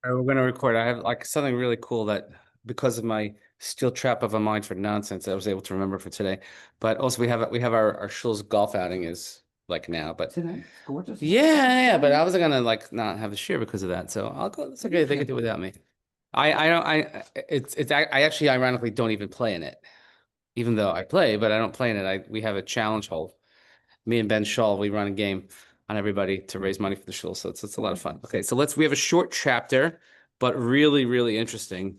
We're going to record. I have like something really cool that because of my steel trap of a mind for nonsense, I was able to remember for today. But also we have our shul's golf outing is like now. But Tonight, it's gorgeous. yeah. But I wasn't gonna like not have the share because of that. So I'll go. It's okay. They can do it without me. I don't. I actually ironically don't even play in it, even though I play, but I don't play in it. We have a challenge hole. Me and Ben Shaw, we run a game on everybody to raise money for the shul. So it's a lot of fun. Okay, so we have a short chapter, but really, really interesting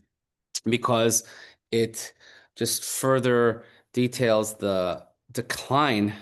because it just further details the decline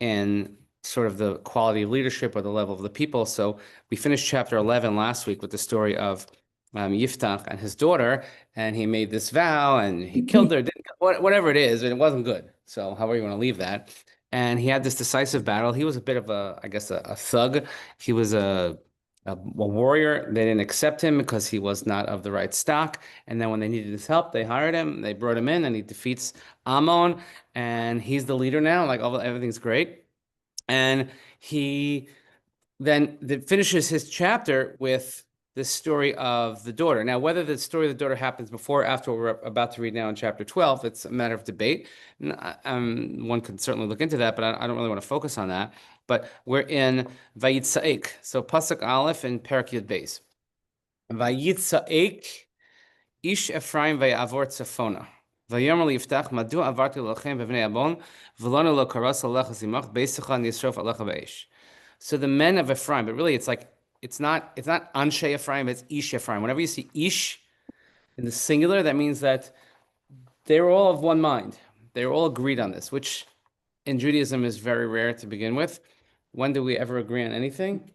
in sort of the quality of leadership or the level of the people. So we finished chapter 11 last week with the story of Yiftach and his daughter, and he made this vow and he killed her, whatever it is, and it wasn't good. So however you want to leave that. And he had this decisive battle. He was a bit of a, I guess, a thug. He was a warrior. They didn't accept him because he was not of the right stock. And then when they needed his help, they hired him. They brought him in, and he defeats Ammon, and he's the leader now. Like everything's great. And he then finishes his chapter with the story of the daughter. Now, whether the story of the daughter happens before or after what we're about to read now in chapter 12, it's a matter of debate. One could certainly look into that, but I don't really want to focus on that. But we're in Vayitzaik. So Pasuk Aleph in Perek Yud Beis. Vayitzaik ish Ephraim vayavor tzafona. ויאמר ליפתח, מדוע עברתי לכם בבני עוון, ולנו לא קרס עליך זמח, ביסך נשרוף עליך באש. So the men of Ephraim, but really it's not Anshe Ephraim, it's Ish Ephraim. Whenever you see Ish in the singular, that means that they were all of one mind. They were all agreed on this, which in Judaism is very rare to begin with. When do we ever agree on anything?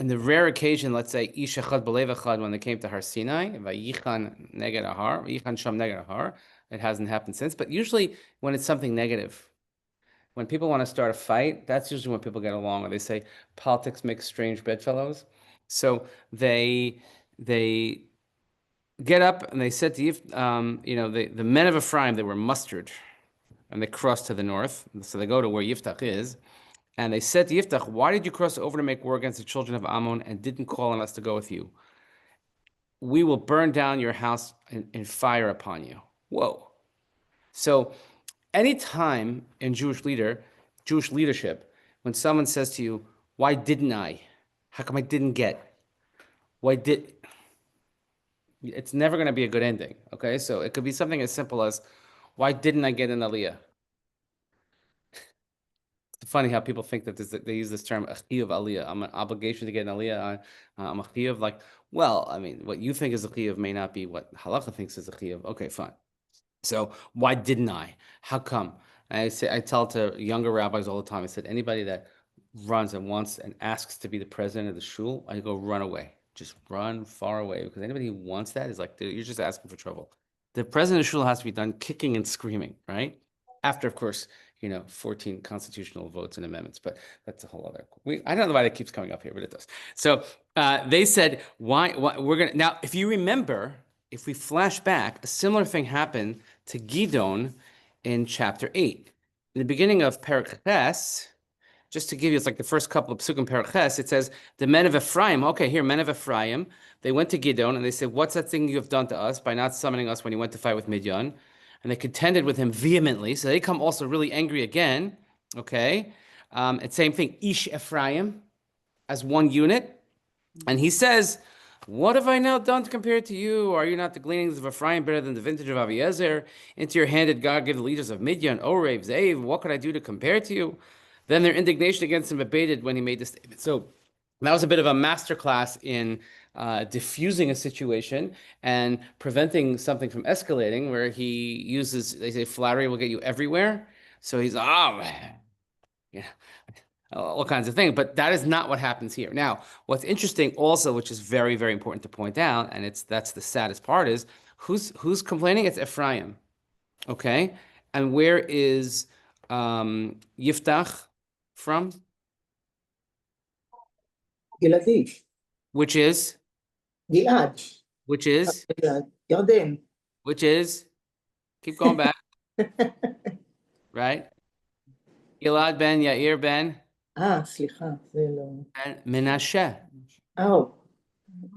In the rare occasion, let's say Ish Echad B'Lev Echad, when they came to Har Sinai, Vayichan Neged Ahar, Vayichan Sham Neged Ahar. It hasn't happened since, but usually when it's something negative, when people want to start a fight, that's usually when people get along, or they say politics makes strange bedfellows. So they get up and they said to the men of Ephraim, they were mustered and they crossed to the north. So they go to where Yiftach is. And they said to Yiftach, why did you cross over to make war against the children of Ammon and didn't call on us to go with you? We will burn down your house and fire upon you. Whoa. So anytime in Jewish leadership, when someone says to you, why didn't I? How come I didn't get? Why did it's never going to be a good ending. Okay. So it could be something as simple as, why didn't I get an aliyah? It's funny how people think that they use this term, a chiyuv aliyah. I'm an obligation to get an aliyah. I'm a chiyuv. Like, well, I mean, what you think is a chiyuv may not be what halacha thinks is a chiyuv. Okay, fine. So why didn't I? How come? I tell to younger rabbis all the time. I said anybody that runs and wants and asks to be the president of the shul, I go run away. Just run far away because anybody who wants that is like, dude, you're just asking for trouble. The president of the shul has to be done kicking and screaming, right? After, of course, 14 constitutional votes and amendments, but that's a whole other. I don't know why that keeps coming up here, but it does. So they said, why we're gonna now. If you remember, if we flash back, a similar thing happened to Gidon in chapter 8. In the beginning of Perek Ches, just to give you, it's like the first couple of psukim Perek Ches, it says, the men of Ephraim, okay, here, men of Ephraim, they went to Gidon and they said, what's that thing you have done to us by not summoning us when you went to fight with Midian? And they contended with him vehemently. So they come also really angry again, okay? It's same thing, Ish Ephraim, as one unit. And he says, what have I now done to compare to you? Are you not the gleanings of Ephraim better than the vintage of Aviezer? Into your hand did God give the leaders of Midian, Orev, Zav. What could I do to compare to you? Then their indignation against him abated when he made this statement. So that was a bit of a masterclass in diffusing a situation and preventing something from escalating, where he uses, they say, flattery will get you everywhere. So he's, oh, man. Yeah, all kinds of things, but that is not what happens here. Now, what's interesting also, which is very, very important to point out, and that's the saddest part, is who's complaining? It's Ephraim, okay? And where is Yiftach from? גלעדי, Which is גלעד, which is גלעד, ירדן. which is keep going back, right? Gilad ben Yair ben סליחה, זה לא... Menashe. או,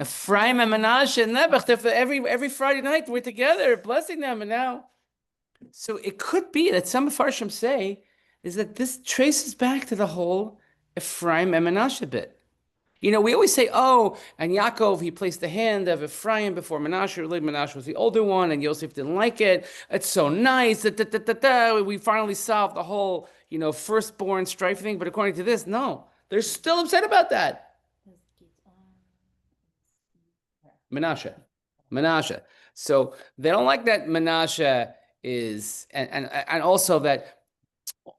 Ephraim and Menashe and Nebuch, every Friday night we're together blessing them. And now, so it could be that some Farshim say is that this traces back to the whole Ephraim and Menashe bit. You know, we always say, oh, and Yaakov, he placed the hand of Ephraim before Menashe. Really, Menashe was the older one, and Yosef didn't like it. It's so nice. Da, da, da, da, da. We finally solved the whole, firstborn strife thing. But according to this, no, they're still upset about that. Menashe. Menashe. So they don't like that Menashe is, and also that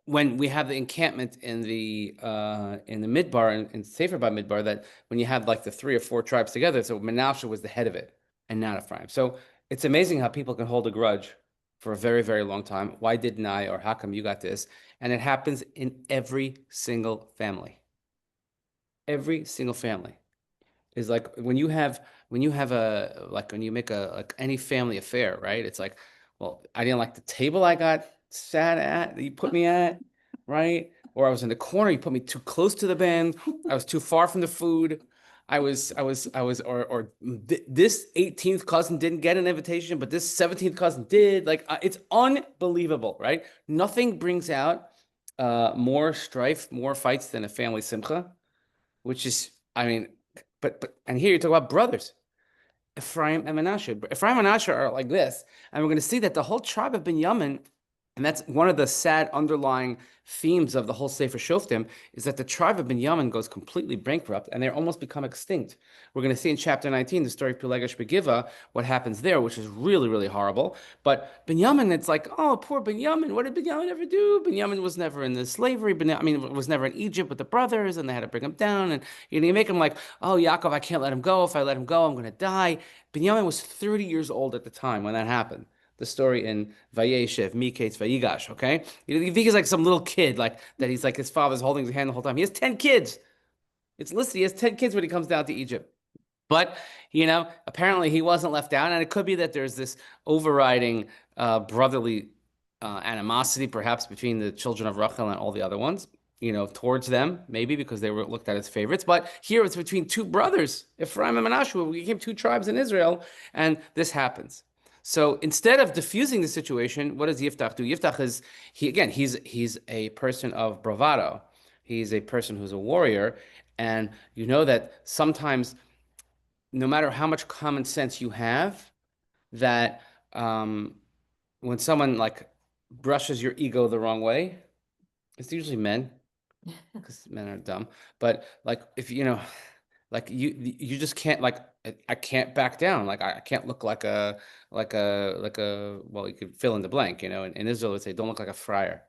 when we have the encampment in the Midbar in Sefer by Midbar, that when you have like the 3 or 4 tribes together, so Menashe was the head of it and not Ephraim. So it's amazing how people can hold a grudge for a very, very long time. Why didn't I, or how come you got this? And it happens in every single family. Every single family is like when you make a like any family affair, right? It's like, well, I didn't like the table I got sat at that you put me at, right? Or I was in the corner, you put me too close to the band, I was too far from the food. This 18th cousin didn't get an invitation, but this 17th cousin did. Like it's unbelievable, right? Nothing brings out more strife, more fights than a family simcha, which is, I mean, and here you talk about brothers, Ephraim and Menashe. Ephraim and Menashe are like this, and we're going to see that the whole tribe of Binyamin, and that's one of the sad underlying themes of the whole Sefer Shoftim, is that the tribe of Binyamin goes completely bankrupt and they almost become extinct. We're going to see in chapter 19 the story of Pelegesh Begiva, what happens there, which is really, really horrible. But Binyamin, it's like, oh, poor Binyamin. What did Binyamin ever do? Binyamin was never in the slavery. Was never in Egypt with the brothers, and they had to bring him down. And you make him like, oh, Yaakov, I can't let him go. If I let him go, I'm going to die. Binyamin was 30 years old at the time when that happened. The story in Vayeshev, Miketz, Vayigash, okay? You think he's like some little kid, like that he's like his father's holding his hand the whole time. He has 10 kids. It's listed. He has 10 kids when he comes down to Egypt. But, apparently he wasn't left out. And it could be that there's this overriding brotherly animosity, perhaps between the children of Rachel and all the other ones, towards them, maybe because they were looked at as favorites. But here it's between 2 brothers, Ephraim and Menashe. We became 2 tribes in Israel, and this happens. So instead of diffusing the situation, what does Yiftach do? Yiftach is, he's a person of bravado. He's a person who's a warrior. And you know that sometimes, no matter how much common sense you have, that when someone like brushes your ego the wrong way, it's usually men, because men are dumb. But like if like you just can't, like I can't back down. Like I can't look like a well, you could fill in the blank, in Israel they say don't look like a friar,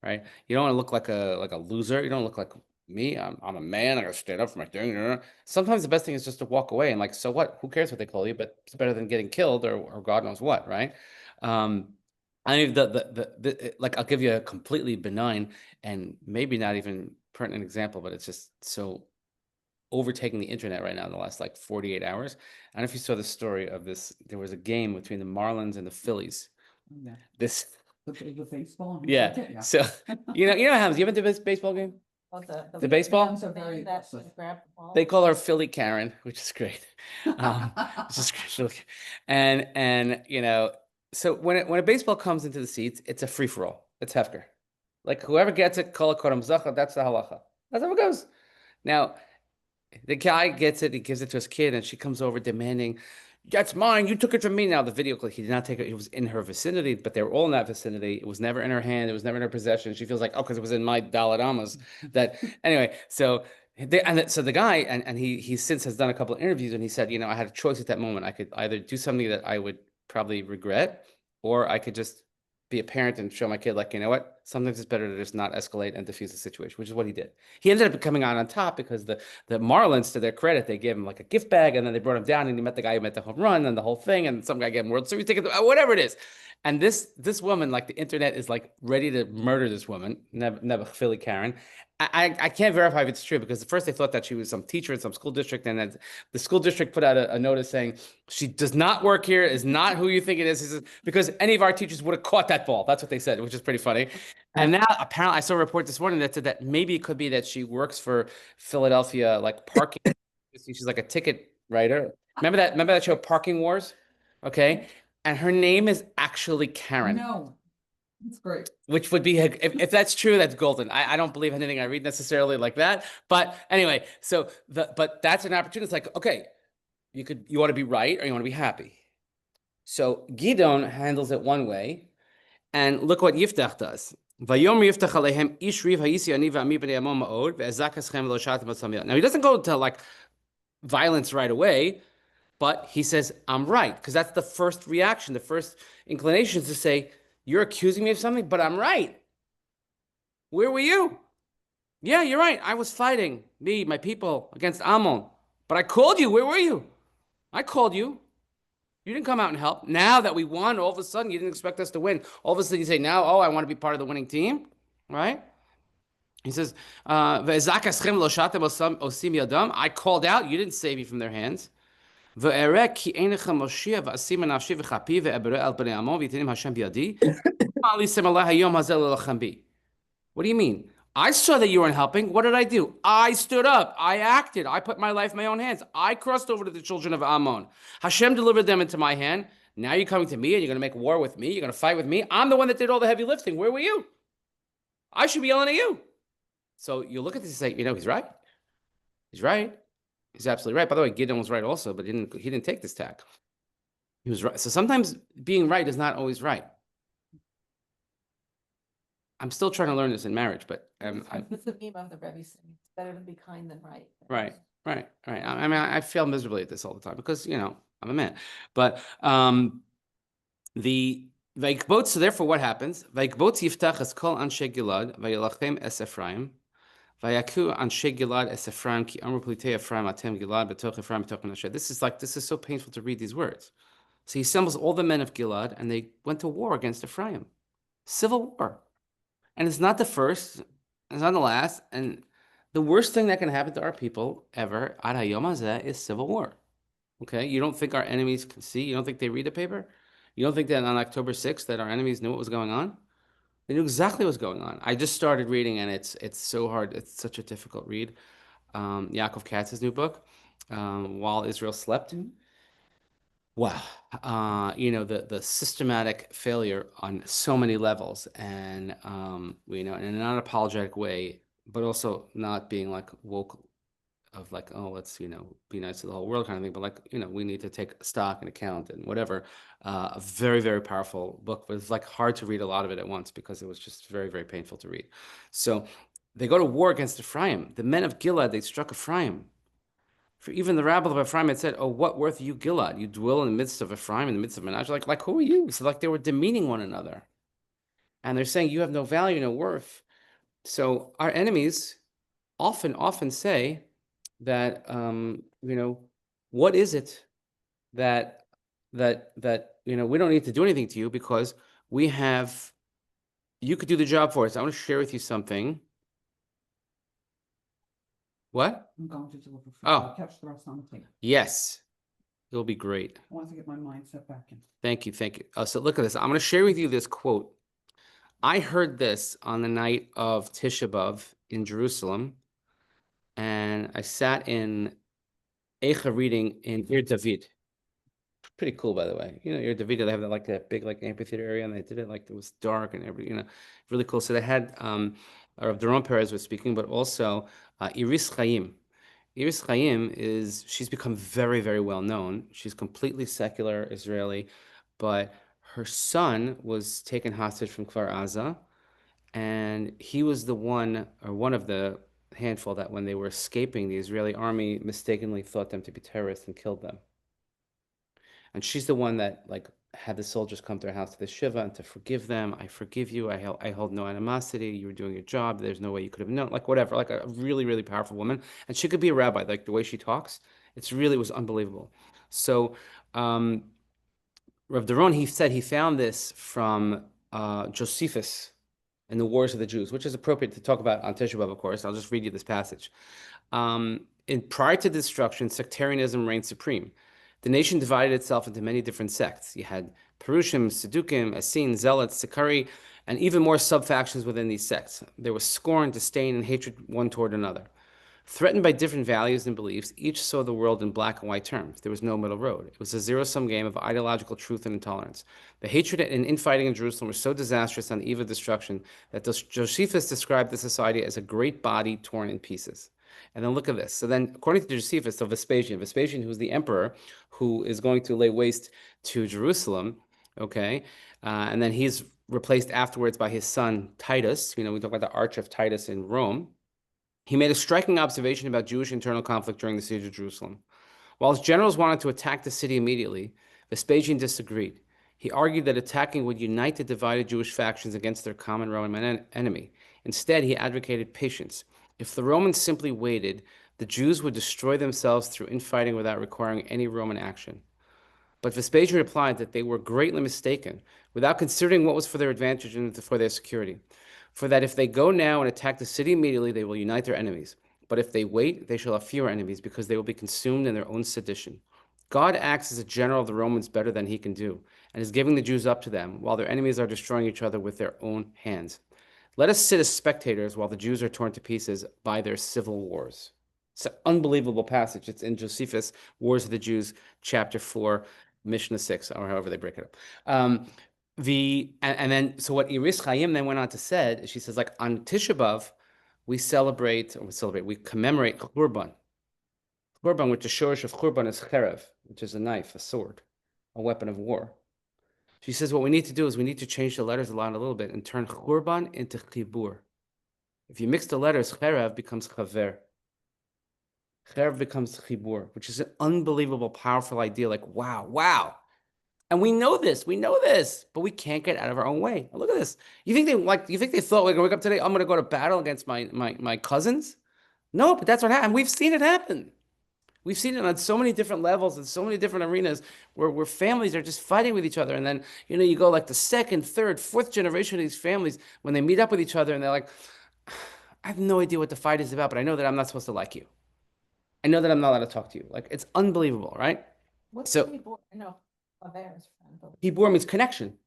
right? You don't want to look like a loser. You don't look like me. I'm a man. I gotta stand up for my thing. Sometimes the best thing is just to walk away and like, so what? Who cares what they call you? But it's better than getting killed or God knows what, right? I mean, like I'll give you a completely benign and maybe not even pertinent example, but it's just so overtaking the internet right now in the last like 48 hours. I don't know if you saw the story of this. There was a game between the Marlins and the Phillies. Yeah. This, The baseball. yeah. So you know what happens? You ever been to this baseball game? The baseball? Fans are very aggressive. They call her Philly Karen, which is great. Which is great. And so when a baseball comes into the seats, it's a free for all. It's hefker. Like whoever gets it, kol hakoram zacha. That's the halacha. That's how it goes. Now, the guy gets it. He gives it to his kid, and she comes over demanding, "That's mine. You took it from me." Now the video clip, he did not take it. It was in her vicinity, but they were all in that vicinity. It was never in her hand. It was never in her possession. She feels like, oh, because it was in my daladamas. That anyway. So the guy, and he since has done a couple of interviews, and he said, I had a choice at that moment. I could either do something that I would probably regret, or I could just be a parent and show my kid, like, you know what? Sometimes it's better to just not escalate and diffuse the situation, which is what he did. He ended up coming out on top because the Marlins, to their credit, they gave him like a gift bag, and then they brought him down, and he met the guy who met the home run and the whole thing, and some guy gave him World Series ticket, whatever it is. And this woman, like the internet is like ready to murder this woman, never Philly Karen. I can't verify if it's true, because at first they thought that she was some teacher in some school district, and then the school district put out a notice saying she does not work here, is not who you think it is. He says, because any of our teachers would have caught that ball. That's what they said, which is pretty funny. And now apparently I saw a report this morning that said that maybe it could be that she works for Philadelphia, like parking. She's like a ticket writer. Remember that show Parking Wars? Okay. And her name is actually Karen. No, it's great. Which would be if that's true, that's golden. I don't believe anything I read necessarily like that. But anyway, but that's an opportunity. It's like, okay, you want to be right or you want to be happy. So Gidon handles it one way, and look what Yiftach does. Vayom Yiftach alehem ish riv hayisi ani v'ami b'nei amon ma'od ve'ezak eschem v'lo shatem b'samiyot. Now he doesn't go to like violence right away, but he says, I'm right, because that's the first reaction. The first inclination is to say, you're accusing me of something, but I'm right. Where were you? Yeah, you're right. I was fighting, me, my people, against Ammon. But I called you. Where were you? I called you. You didn't come out and help. Now that we won, all of a sudden, you didn't expect us to win. All of a sudden, you say, now, oh, I want to be part of the winning team, right? He says, I called out. You didn't save me from their hands. What do you mean? I saw that you weren't helping. What did I do? I stood up. I acted. I put my life in my own hands. I crossed over to the children of Ammon. Hashem delivered them into my hand. Now you're coming to me and you're going to make war with me. You're going to fight with me. I'm the one that did all the heavy lifting. Where were you? I should be yelling at you. So you look at this and say, he's right. He's right. He's absolutely right. By the way, Gideon was right also, but he didn't take this tack. He was right. So sometimes being right is not always right. I'm still trying to learn this in marriage, but It's the meme of the Rebbe saying, it's better to be kind than right. right. I mean, I fail miserably at this all the time because I'm a man. But the Vaikbot. So therefore, what happens? Vaikbot Yiftach es kol anshe Gilad vayelachem es Ephraim vayaku anshe Gilad es Ephraim ki amru plitei Ephraim atem Gilad betoch Ephraim betoch Menashe. This is so painful to read these words. So he assembles all the men of Gilad, and they went to war against Ephraim, civil war. And it's not the first, it's not the last. And the worst thing that can happen to our people ever, ad hayom hazeh, is civil war. Okay? You don't think our enemies can see? You don't think they read the paper? You don't think that on October 6th that our enemies knew what was going on? They knew exactly what's going on. I just started reading, and it's so hard. It's such a difficult read. Yaakov Katz's new book, While Israel Slept. Wow. The systematic failure on so many levels, and in an unapologetic way, but also not being like woke of like, oh, let's, be nice to the whole world kind of thing, but like, we need to take stock and account and whatever. A very, very powerful book, but it's like hard to read a lot of it at once because it was just very, very painful to read. So they go to war against Ephraim. The men of Gilead, they struck Ephraim. For even the rabble of Ephraim had said, oh, what worth you, Gilad? You dwell in the midst of Ephraim, in the midst of Menashe. Like who are you? So like they were demeaning one another. And they're saying, you have no value, no worth. So our enemies often say that, what is it that we don't need to do anything to you because you could do the job for us. I want to share with you something. What? I'm going to deliver food. Oh. I'll catch the rest on the tape. Yes. It'll be great. I want to get my mindset back in. Thank you. So look at this. I'm going to share with you this quote. I heard this on the night of Tisha B'Av in Jerusalem, and I sat in Eicha reading in Ir David. Pretty cool, by the way. Ir David, they have that big amphitheater area, and they did it like it was dark and everything. Really cool. So they had Rav Doron Perez was speaking, but also Iris Chaim. Iris Chaim she's become very, very well known. She's completely secular Israeli, but her son was taken hostage from Kfar Aza, and he was one of the handful that when they were escaping, the Israeli army mistakenly thought them to be terrorists and killed them. And she's the one that had the soldiers come to her house to the Shiva and to forgive them. I forgive you. I hold no animosity. You were doing your job. There's no way you could have known. Whatever. A really, really powerful woman. And she could be a rabbi. The way she talks, it was unbelievable. So Rav Doron, he said he found this from Josephus in the Wars of the Jews, which is appropriate to talk about on Tisha B'Av, of course. I'll just read you this passage. Prior to destruction, sectarianism reigned supreme. The nation divided itself into many different sects. You had Perushim, Sedukim, Essene, Zealots, Sicarii, and even more sub-factions within these sects. There was scorn, disdain, and hatred one toward another. Threatened by different values and beliefs, each saw the world in black and white terms. There was no middle road. It was a zero-sum game of ideological truth and intolerance. The hatred and infighting in Jerusalem were so disastrous on the eve of destruction that Josephus described the society as a great body torn in pieces. And then look at this. So then, according to Josephus, so Vespasian, who's the emperor, who is going to lay waste to Jerusalem, okay, and then he's replaced afterwards by his son Titus. We talk about the Arch of Titus in Rome. He made a striking observation about Jewish internal conflict during the siege of Jerusalem. While his generals wanted to attack the city immediately, Vespasian disagreed. He argued that attacking would unite the divided Jewish factions against their common Roman enemy. Instead, he advocated patience. If the Romans simply waited, the Jews would destroy themselves through infighting without requiring any Roman action. But Vespasian replied that they were greatly mistaken, without considering what was for their advantage and for their security. For that if they go now and attack the city immediately, they will unite their enemies. But if they wait, they shall have fewer enemies, because they will be consumed in their own sedition. God acts as a general of the Romans better than he can do, and is giving the Jews up to them, while their enemies are destroying each other with their own hands. Let us sit as spectators while the Jews are torn to pieces by their civil wars. It's an unbelievable passage. It's in Josephus, Wars of the Jews, chapter 4, Mishnah 6, or however they break it up. And then, so what Iris Chaim then went on to said, she says, like, on Tisha B'Av, we commemorate Churban. Churban, which the shorish of Churban is cherev, which is a knife, a sword, a weapon of war. She says what we need to do is we need to change the letters a little bit and turn Churban into Chibur. If you mix the letters, cherev becomes chaver. Cherev becomes chibur, which is an unbelievable, powerful idea. Like, wow. And we know this, but we can't get out of our own way. Look at this. You think they thought we're gonna wake up today, I'm gonna go to battle against my cousins? No, but that's what happened. We've seen it happen. We've seen it on so many different levels and so many different arenas where families are just fighting with each other. And then, you go like the second, third, fourth generation of these families, when they meet up with each other and they're like, I have no idea what the fight is about, but I know that I'm not supposed to like you. I know that I'm not allowed to talk to you. Like, it's unbelievable, right? What's So- Chibur? No, Chaver's friend. but- Chibur means connection,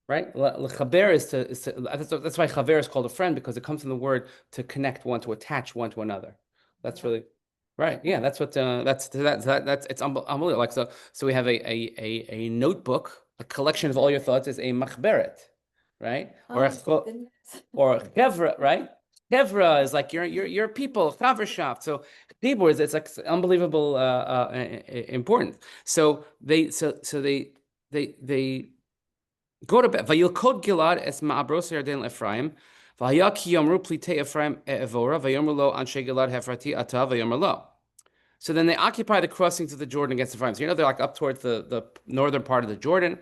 right? Chaber is that's why chaver is called a friend, because it comes from the word to connect one, to attach one to another. That's really right. Yeah, that's what that's it's unbelievable. Like, so we have a notebook, a collection of all your thoughts is a machberet, right? Or Oh, goodness. or chevra, right? Chevra is like your people, chaverschaft. So Chibur is, it's like unbelievable important. So they go to bed. Vayilkod Gilad es ma'abros Yarden Ephraim. V'haya ki yomru plitei Ephraim evora v'yomer lo anshe Gilad hefrati ata v'yomer lo. So then they occupy the crossings of the Jordan against Ephraim. So they're like up towards the northern part of the Jordan,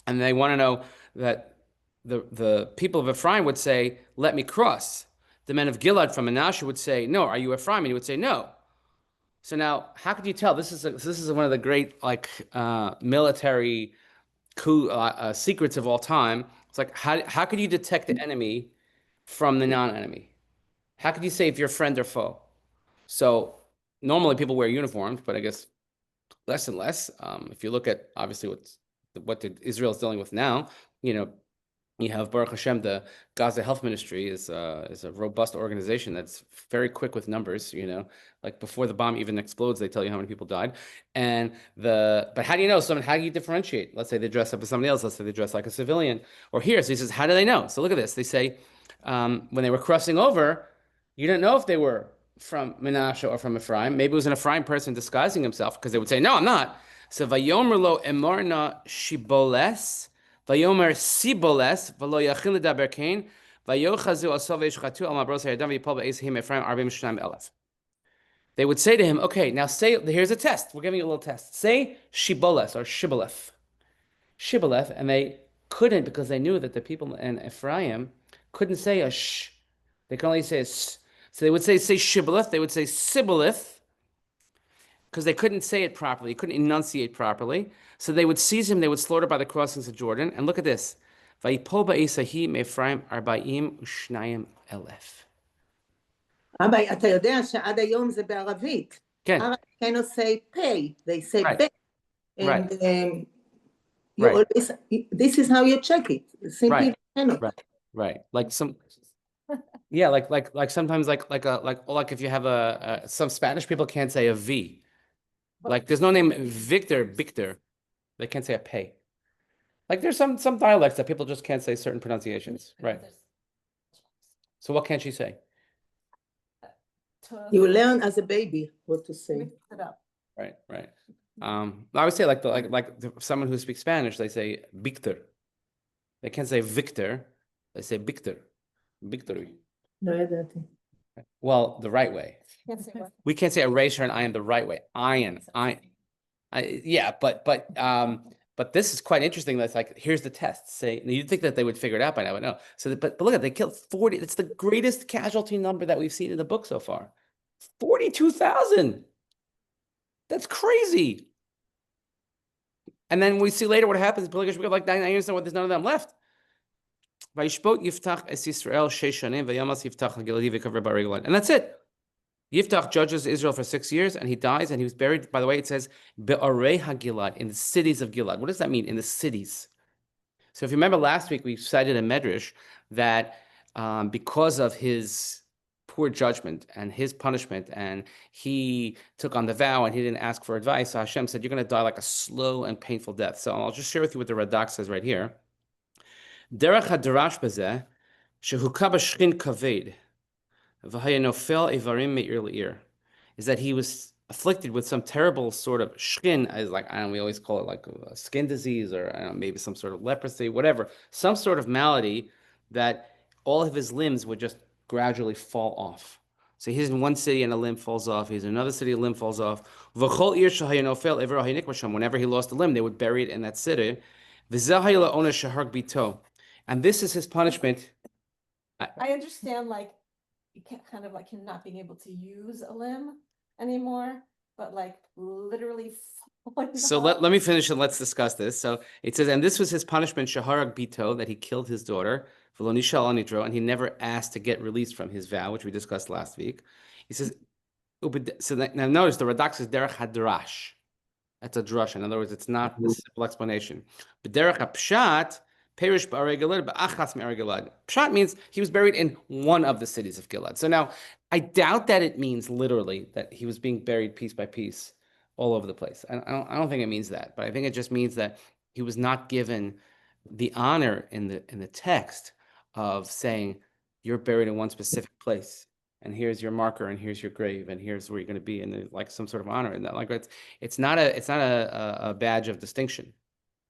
and they want to know that the people of Ephraim would say, "Let me cross." The men of Gilad from Manasseh would say, "No, are you Ephraim?" And he would say, "No." So now, how could you tell? This is one of the great military coup secrets of all time. It's like, how could you detect the enemy from the non-enemy? How could you say if you're friend or foe? So normally people wear uniforms, but I guess less and less. If you look at obviously what Israel is dealing with now, you have Baruch Hashem, the Gaza Health Ministry is a robust organization that's very quick with numbers. Like before the bomb even explodes, they tell you how many people died. But how do you know someone? How do you differentiate? Let's say they dress up as somebody else. Let's say they dress like a civilian. Or here, so he says, how do they know? So look at this. They say when they were crossing over, you didn't know if they were from Manasseh or from Ephraim. Maybe it was an Ephraim person disguising himself, because they would say, no, I'm not. So Vayomer lo emarna Shiboleth. Vayomer Siboles, v'lo yachil ledaber kain, vayochazu asov yishchatu al mabros hayadam v'yipol ba'ezhim Ephraim arbim shnayim elef. They would say to him, okay, now say, here's a test. We're giving you a little test. Say Shiboleth or Shiboleth. Shiboleth, and they couldn't, because they knew that the people in Ephraim couldn't say a sh. They could only say a s. So they would say Shiboleth, they would say Siboleth, because they couldn't say it properly, couldn't enunciate properly. So they would seize him, they would slaughter by the crossings of Jordan. And look at this. Vayipol ba'esahi me'Ephraim arba'im ushnayim elef. רבי, אתה יודע שעד היום זה בערבית. כן. Arabs cannot say pay, they say Right. pay. And you Right. always, this is how you check it. Simply Right. cannot. Right. Like some, Yeah, like sometimes like if you have some Spanish people can't say a V. Like there's no name Victor. They can't say a pay. Like there's some dialects that people just can't say certain pronunciations. Right. So what can she say? You learn as a baby what to say. Mix it up. Right, right. I would say someone who speaks Spanish, they say Victor. They can't say Victor, they say Victor. Victory. לא ידעתי. Well, the right way. Can't say what. We can't say erasure and iron the right way. Iron. Yeah, but this is quite interesting. That's like, here's the test. Say, you'd think that they would figure it out by now, but no. So, but look at, they killed 40. It's the greatest casualty number that we've seen in the book so far. 42,000. That's crazy. And then we see later what happens. We have like 99 years, there's none of them left. Vayishpot Yiftach es Yisrael sheish shanim vayamas Yiftach hagiladi v'kaver ba'reglan. And that's it. Yiftach judges Israel for 6 years, and he dies, and he was buried. By the way, it says be'arei hagilad, in the cities of Gilad. What does that mean? In the cities. So if you remember last week, we cited a medrash that because of his poor judgment and his punishment, and he took on the vow and he didn't ask for advice, so Hashem said, you're going to die like a slow and painful death. So I'll just share with you what the Radak says right here. Derech hadarash bezeh, shehuka b'shchin kaved, v'hayanofel ivarim me'ir le'ir, is that he was afflicted with some terrible sort of shkin, as like, I don't know, we always call it like a skin disease, or I don't know, maybe some sort of leprosy, whatever, some sort of malady that all of his limbs would just gradually fall off. So he's in one city and a limb falls off. He's in another city, a limb falls off. Whenever he lost a limb, they would bury it in that city. And this is his punishment. I understand, like, you can't kind of like him not being able to use a limb anymore, but like literally falling So off. let me finish and let's discuss this. So it says, and this was his punishment, Shaharag Bito, that he killed his daughter, and he never asked to get released from his vow, which we discussed last week. He says, so now notice the Radak says Derech Hadrash. That's a drush. In other words, it's not a simple explanation. But Derech HaPshat, Perish Ba'arei Gilad, Ba'achas Me'arei Gilad. Pshat means he was buried in one of the cities of Gilad. So now, I doubt that it means literally that he was being buried piece by piece all over the place. I don't think it means that, but I think it just means that he was not given the honor in the text of saying, you're buried in one specific place, and here's your marker, and here's your grave, and here's where you're going to be, and like some sort of honor in that. Like it's not a badge of distinction.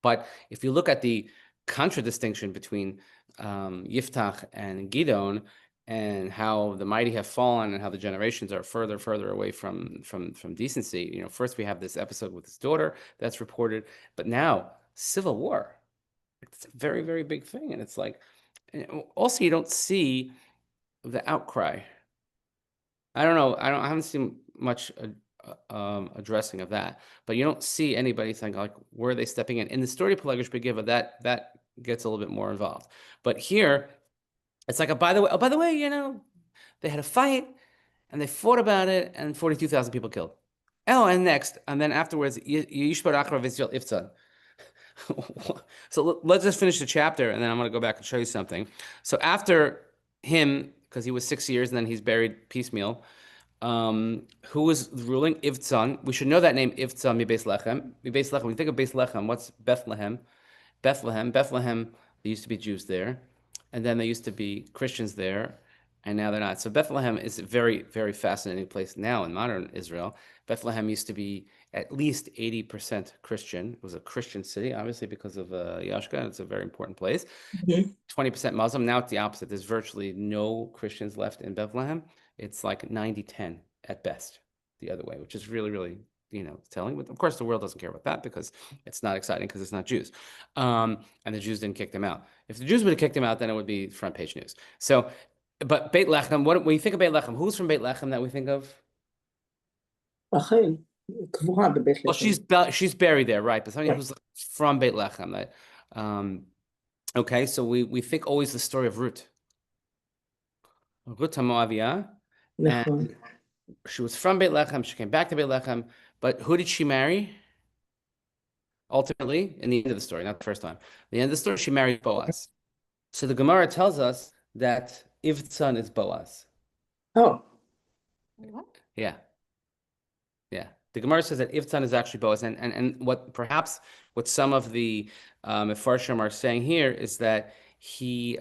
But if you look at the contradistinction between Yiftach and Gidon, and how the mighty have fallen, and how the generations are further away from decency. You know, first we have this episode with his daughter that's reported, but now civil war. It's a very, very big thing, and it's like, also you don't see the outcry. I don't know. I haven't seen much addressing of that, but you don't see anybody saying like, where are they stepping in? In the story of Pelegish Begiva, that gets a little bit more involved. But here, it's like, by the way, you know, they had a fight and they fought about it, and 42,000 people killed. Oh, and then afterwards, Yishbar Achra Vizil Iftzad. So let's just finish the chapter, and then I'm going to go back and show you something. So after him, because he was 6 years, and then he's buried piecemeal, who was ruling? Ivtzan. We should know that name, Ivtzan, Mi Beis Lechem. Mi Beis Lechem. When you think of Beis Lechem, what's Bethlehem? Bethlehem, there used to be Jews there, and then there used to be Christians there, and now they're not. So Bethlehem is a very, very fascinating place now in modern Israel. Bethlehem used to be at least 80% Christian. It was a Christian city, obviously, because of Yashka. It's a very important place. 20% Muslim. Now it's the opposite. There's virtually no Christians left in Bethlehem. It's like 90-10 at best the other way, which is really, really, you know, telling. But of course, the world doesn't care about that because it's not exciting because it's not Jews. And the Jews didn't kick them out. If the Jews would have kicked them out, then it would be front page news. So, but Beit Lechem, when you think of Beit Lechem, who's from Beit Lechem that we think of? רחל, קבורה בבית לחם. Well, she's buried there, right? But somebody who's from Beit Lechem. Okay, so we think always the story of Ruth. Ruth HaMoaviyah. נכון. She was from Beit Lechem. She came back to Beit Lechem. But who did she marry? Ultimately, in the end of the story, not the first time. The end of the story, she married Boaz. So the Gemara tells us that Ivtzan is Boaz. Oh, What? Yeah. Yeah. The Gemara says that Ivtzan is actually Boaz. And what perhaps what some of the Mefarshim are saying here is that he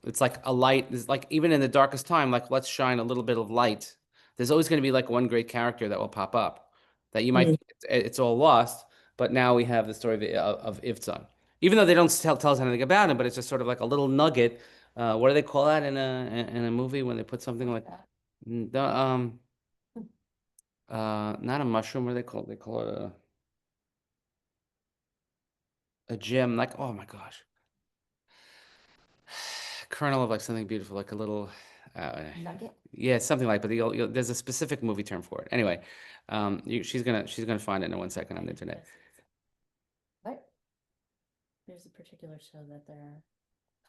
it's like a light, it's like even in the darkest time, like let's shine a little bit of light. There's always going to be like one great character that will pop up that you might Mm. think it's all lost, but now we have the story of Ivtzan. Even though they don't tell us anything about him, but it's just sort of like a little nugget. What do they call that in a movie when they put something like the not a mushroom, what do they call it? They call it a gem, like oh my gosh. Kernel of like something beautiful, like a little Nugget? yeah, something like, but there's a specific movie term for it. Anyway, she's gonna find it in 1 second on the internet. What? There's a particular show that they're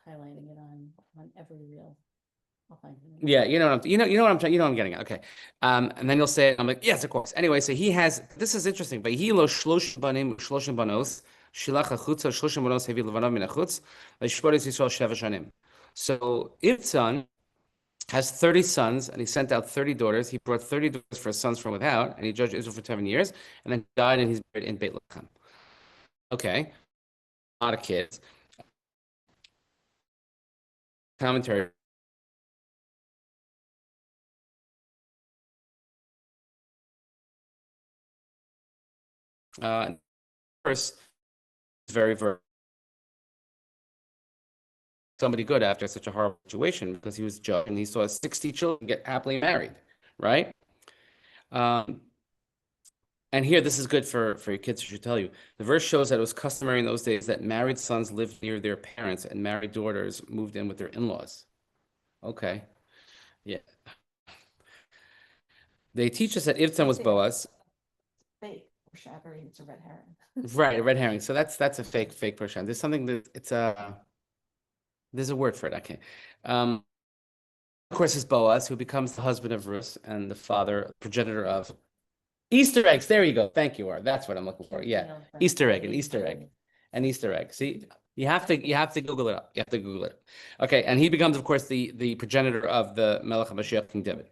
highlighting it on every reel. I'll find it. Yeah, you know what I'm you know what I'm getting at. Okay. And then you'll say it. I'm like, yes, of course. Anyway, so he has this is interesting. But he lo shlosh banim shloshim banos shilach achutza shloshim banos hevi levanav min achutz v'yishporis Yisrael sheva shanim. So Ibtzan has 30 sons, and he sent out 30 daughters. He brought 30 daughters for his sons from without, and he judged Israel for 7 years, and then died, and he's buried in Beit Lechem. Okay, a lot of kids. Commentary. First, very somebody good after such a horrible situation because he was judged and he saw 60 children get happily married, right? And here, this is good for your kids, I should tell you. The verse shows that it was customary in those days that married sons lived near their parents and married daughters moved in with their in-laws. Okay, yeah. They teach us that Ivtzan was Boaz. Fake foreshadowing, it's a red herring. Right, a red herring. So that's a fake person. There's something that there's a word for it. Okay. Of course, is Boaz, who becomes the husband of Ruth and the father, progenitor of Easter eggs. There you go. Thank you, Ar. That's what I'm looking for. Yeah, Easter egg, an Easter egg, an Easter egg. See, you have to Google it up. You have to Google it. Okay, and he becomes, of course, the progenitor of the Melech HaMashiach, King David.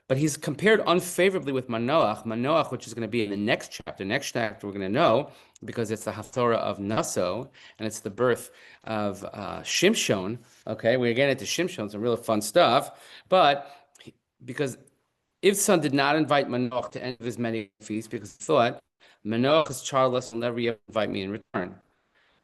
But he's compared unfavorably with Manoach, which is going to be in the next chapter. Next chapter, we're going to know because it's the Haftorah of Naso, and it's the birth of Shimshon. Okay, we're getting into Shimshon, some really fun stuff. But because Ivtzan did not invite Manoach to any of his many feasts because he thought, Manoach is childless, will never invite me in return.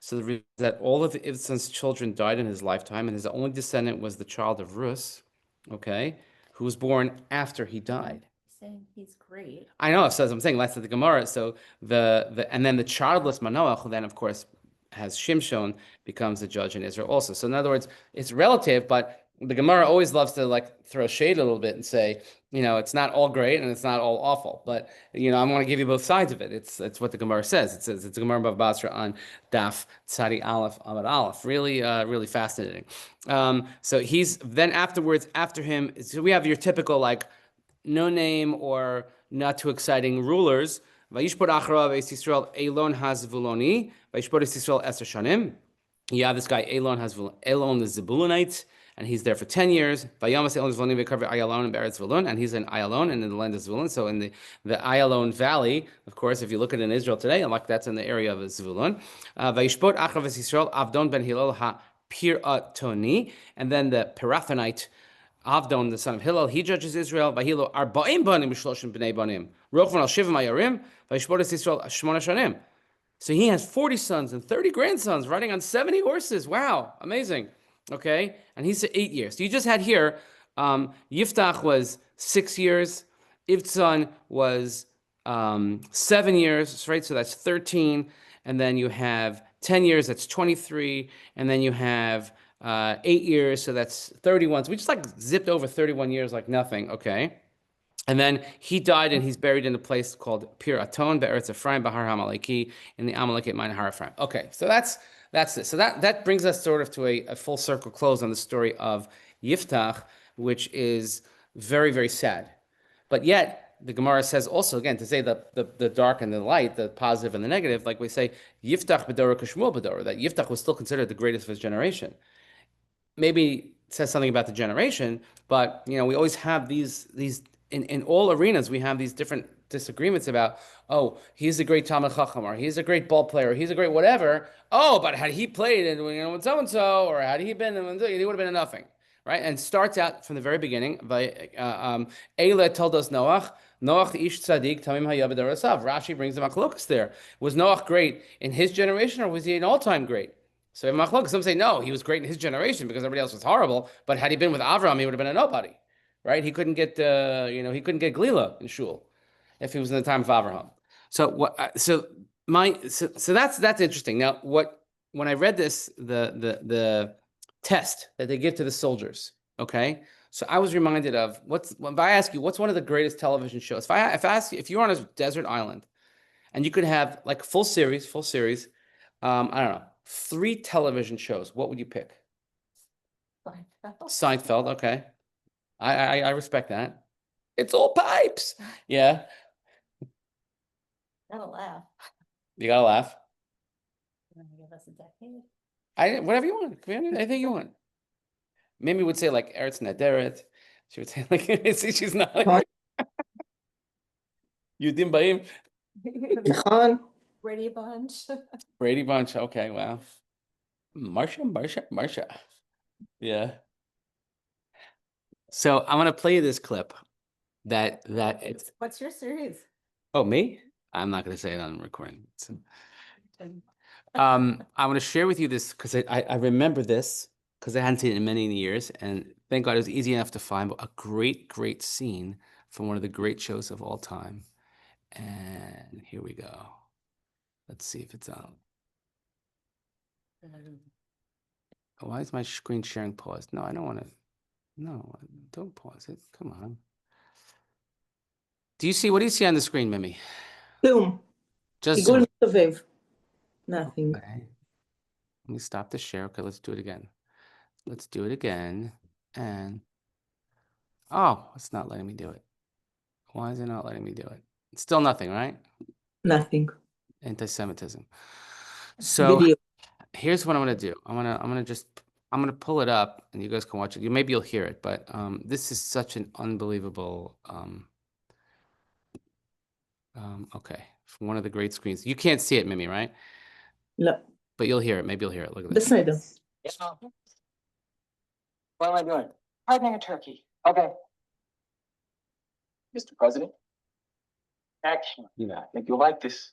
So the reason that all of Ivtzan's children died in his lifetime, and his only descendant was the child of Rus, okay, who was born after he died. Saying he's great. I know, so as I'm saying, that's the Gemara. So and then the childless Manoach, who then of course has Shimshon, becomes the judge in Israel also. So in other words, it's relative, but the Gemara always loves to like throw shade a little bit and say, it's not all great and it's not all awful. But I want to give you both sides of it. It's what the Gemara says. It says it's a Gemara Bava Basra on Daf Tzadi Aleph Amud Aleph. Really, really fascinating. So he's then afterwards, after him, so we have your typical like no name or not too exciting rulers. Vayishpot acharav es Yisrael Elon Hazvuloni. Vayishpot es Yisrael Eser Shanim. You have this guy Elon Hazvulon. Elon the Zebulonite, and he's there for 10 years. Vayamas Elon Zvuloni v'karve Ayalon and Beretz Zvulun, and he's in Ayalon and in the land of Zvulun. So in the Ayalon Valley, of course, if you look at it in Israel today, like that's in the area of Zvulun. Vayishpot acharav es Yisrael Avdon ben Hillel ha-Piratoni, and then the Pirathonite Avdon, the son of Hillel, he judges Israel. Vahilo arba'im banim shloshim b'nei banim. Rochvan al shivim ayarim. Vayishpot es Yisrael shmona shanim. So he has 40 sons and 30 grandsons riding on 70 horses. Wow, amazing. Okay, and he's 8 years. So you just had here, Yiftach was 6 years. Ivtzan was 7 years, right? So that's 13. And then you have 10 years, that's 23. And then you have 8 years, so that's 31. So we just like zipped over 31 years like nothing, okay? And then he died and he's buried in a place called Pir Aton, Be'eretz Ephraim, Bahar HaMaleki, in the Amalekite mine Har Ephraim. Okay, so that's it. So that brings us sort of to a full circle close on the story of Yiftach, which is very, very sad. But yet, the Gemara says also, again, to say the dark and the light, the positive and the negative, like we say, Yiftach B'dorah Kashmuel B'dorah, that Yiftach was still considered the greatest of his generation. Maybe says something about the generation, but you know, we always have these in all arenas, we have these different disagreements about, oh, he's a great Talmid Chacham, or he's a great ball player, or he's a great whatever. Oh, but had he played in, you know, with so and so, or had he been, he would have been a nothing, right? And starts out from the very beginning by Eile told us Noach. Noach ish tzaddik tamim hayah b'darasav. Rashi brings the machlokas there. Was Noach great in his generation, or was he an all-time great? So in machlokas, some say no, he was great in his generation because everybody else was horrible. But had he been with Avram, he would have been a nobody, right? He couldn't get, he couldn't get glila in shul if he was in the time of Avraham. So what? So that's interesting. Now, when I read this, the test that they give to the soldiers, okay. So I was reminded of if I ask you, what's one of the greatest television shows? If I ask you, if you're on a desert island, and you could have like full series, I don't know, 3 television shows, what would you pick? Seinfeld, okay. I respect that. It's all pipes. Yeah, Gotta laugh. you gotta laugh. You wanna give us a decade? Whatever you want. Anything you want. Mimi would say like Eretz Nederet. She would say like she's not like Yudim Baim. נכון? Brady Bunch. Brady Bunch. Okay, wow. Marsha. Yeah. So I'm gonna play you this clip that it's What's your series? oh me? I'm not gonna say it on recording. I'm gonna share with you this because I remember this because I hadn't seen it in many years, and thank God it was easy enough to find a great scene from one of the great shows of all time. And here we go. Let's see if it's on. Why is my screen sharing paused? No, I don't want to. No, don't pause it. Come on. What do you see on the screen, Mimi? כלום. Just עיגול zoom. מסתובב. Nothing. Okay. Let me stop the share. Okay, let's do it again. Let's do it again. And oh, it's not letting me do it. Why is it not letting me do it? It's still nothing, right? Nothing. Anti-Semitism. So בדיוק. here's what I'm gonna do. I'm gonna pull it up and you guys can watch it. Maybe you'll hear it, but this is such an unbelievable okay, from one of the great screens. You can't see it, Mimi, right? לא. But you'll hear it. Maybe you'll hear it. Look at this. בסדר. What am I doing? Hardening a turkey. Okay. Mr. President. Excellent. Yeah. I think you'll like this.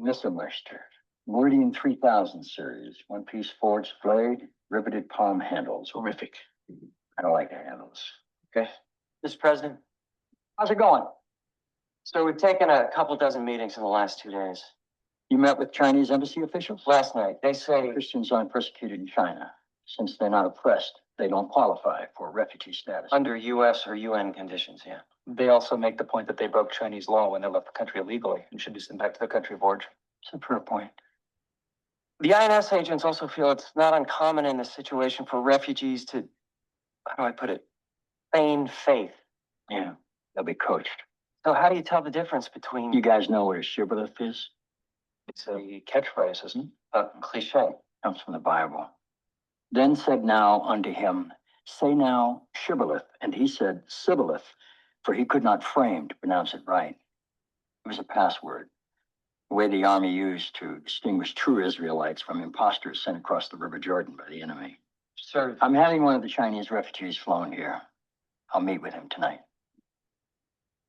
Mr. Meister, Meridian 3000 series, one-piece forged blade, riveted palm handles. Horrific. I don't like the handles. Okay. Mr. President, how's it going? So we've taken a couple dozen meetings in the last 2 days. You met with Chinese embassy officials? Last night. They say Christians aren't persecuted in China. Since they're not oppressed, they don't qualify for refugee status. Under US or UN conditions, yeah. They also make the point that they broke Chinese law when they left the country illegally and should be sent back to their country of origin. It's a fair point. The INS agents also feel it's not uncommon in this situation for refugees to, how do I put it, feign faith. Yeah, they'll be coached. So how do you tell the difference between... You guys know what a Shiboleth is? It's a catchphrase, isn't it? A cliche. Comes from the Bible. Then said now unto him, say now Shiboleth. And he said Siboleth, for he could not frame to pronounce it right. It was a password, the way the army used to distinguish true Israelites from imposters sent across the River Jordan by the enemy. Sir, I'm having one of the Chinese refugees flown here. I'll meet with him tonight.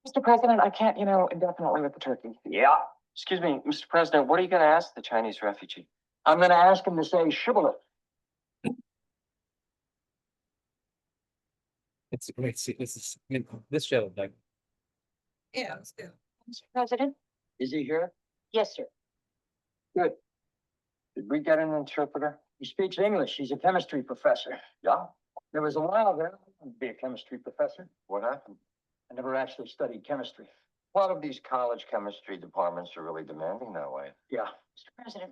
Mr. President, I can't, indefinitely with the turkey. Yeah. Excuse me, Mr. President, what are you going to ask the Chinese refugee? I'm going to ask him to say Shiboleth. It's great. This show, like, Yeah, let's go. Mr. President? Is he here? Yes, sir. Good. Did we get an interpreter? He speaks English. He's a chemistry professor. Yeah? There was a while there I wanted to be a chemistry professor. What happened? I never actually studied chemistry. A lot of these college chemistry departments are really demanding that way. Yeah. Mr. President.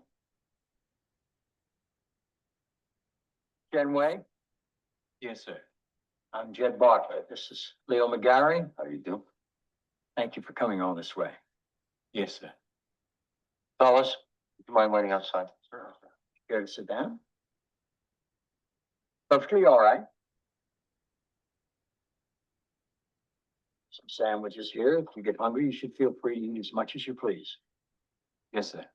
Jen Wei? Yes, sir. I'm Jed Bartlett. This is Leo McGarry. How do you do? Thank you for coming all this way. Yes, sir. Fellas, do you mind waiting outside? Sure. Care to sit down? Perfectly all right. Some sandwiches here. If you get hungry, you should feel free to eat as much as you please. Yes, sir.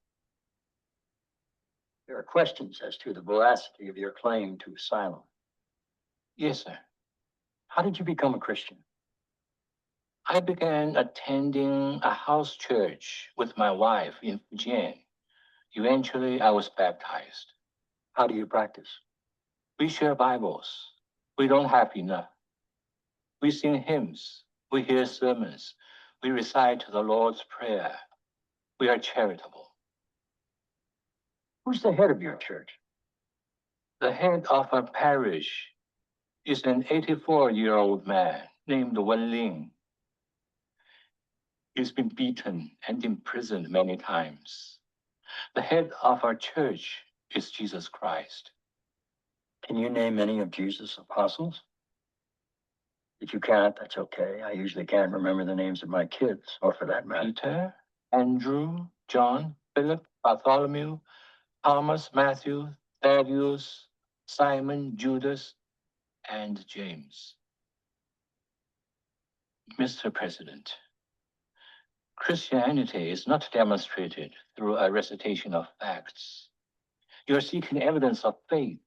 There are questions as to the veracity of your claim to asylum. Yes, sir. How did you become a Christian? I began attending a house church with my wife in Fujian. Eventually, I was baptized. How do you practice? We share Bibles. We don't have enough. We sing hymns. We hear sermons. We recite the Lord's Prayer. We are charitable. Who's the head of your church? The head of our parish is an 84-year-old man named Wen Ling. He's been beaten and imprisoned many times. The head of our church is Jesus Christ. Can you name any of Jesus' apostles? If you can't, that's okay. I usually can't remember the names of my kids, or for that matter. Peter, Andrew, John, Philip, Bartholomew, Thomas, Matthew, Thaddeus, Simon, Judas, and James. Mr. President, Christianity is not demonstrated through a recitation of facts. You're seeking evidence of faith,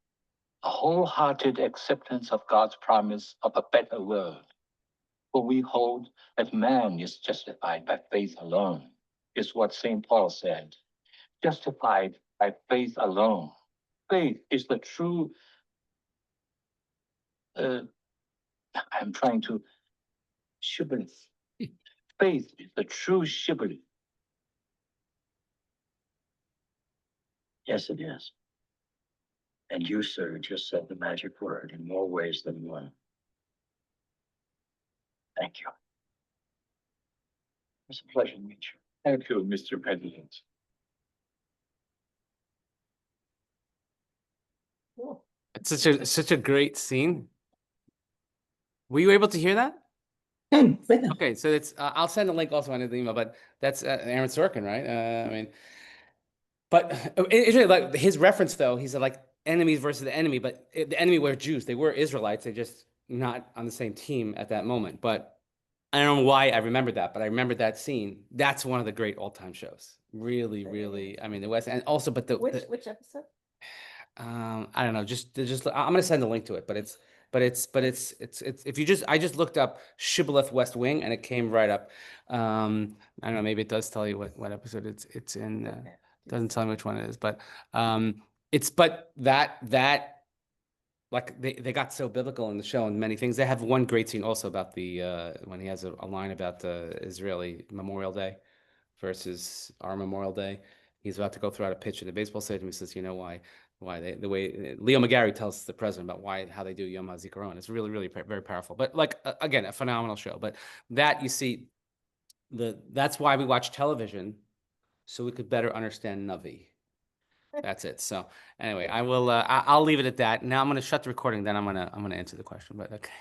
a wholehearted acceptance of God's promise of a better world. For we hold that man is justified by faith alone, is what St. Paul said. Justified by faith alone. Faith is the true, I'm trying to, Shiboleth. Faith is the true Shiboleth. Yes, it is. And you, sir, just said the magic word in more ways than one. Thank you. It's a pleasure to meet you. Thank you, Mr. President. Cool. It's such a great scene. Were you able to hear that? כן, בטח. Okay, so it's I'll send a link also on the email, but that's Aaron Sorkin, right? I mean, but it's really like his reference though. He's like enemies versus the enemy, but the enemy were Jews. They were Israelites. They just not on the same team at that moment. But I don't know why I remembered that, but I remembered that scene. That's one of the great all-time shows. Really, really. I mean, the West, and also, but Which episode? I don't know. Just I'm gonna send a link to it, but it's if you just I just looked up Shiboleth West Wing and it came right up. I don't know. Maybe it does tell you what episode it's in. Doesn't tell me which one it is, but that like they got so biblical in the show and many things. They have one great scene also about the when he has a line about the Israeli Memorial Day versus our Memorial Day. He's about to go throw out a pitch in the baseball stadium. He says, "You know why the way Leo McGarry tells the president about how they do Yom HaZikaron. It's really, really very powerful. But like again, a phenomenal show. But that you see, that's why we watch television, so we could better understand Navi. That's it. So anyway, I'll leave it at that. Now I'm gonna shut the recording. Then I'm gonna answer the question. But okay.